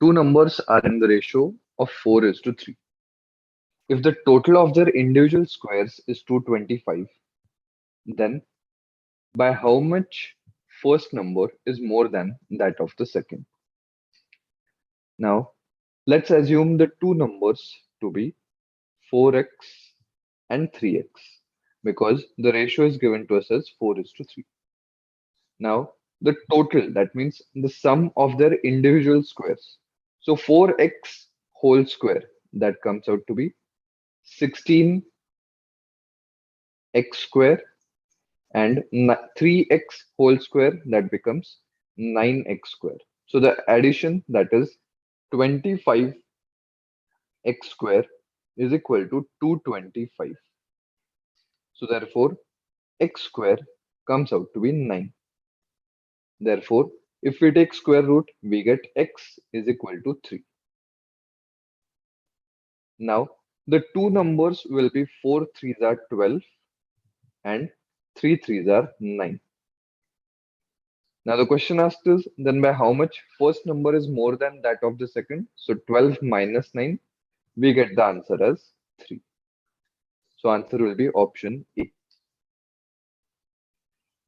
Two numbers are in the ratio of 4:3. If the total of their individual squares is 225, then by how much first number is more than that of the second? Now, let's assume the two numbers to be 4x and 3x because the ratio is given to us as 4:3. Now, the total, that means the sum of their individual squares. So 4x whole square, that comes out to be 16x square, and 3x whole square, that becomes 9x square. So the addition, that is 25x square, is equal to 225. So therefore x square comes out to be 9. Therefore, if we take square root, we get x is equal to 3. Now, the two numbers will be 4 3s are 12 and 3 3s are 9. Now, the question asked is then by how much first number is more than that of the second? So, 12 minus 9, we get the answer as 3. So, answer will be option A.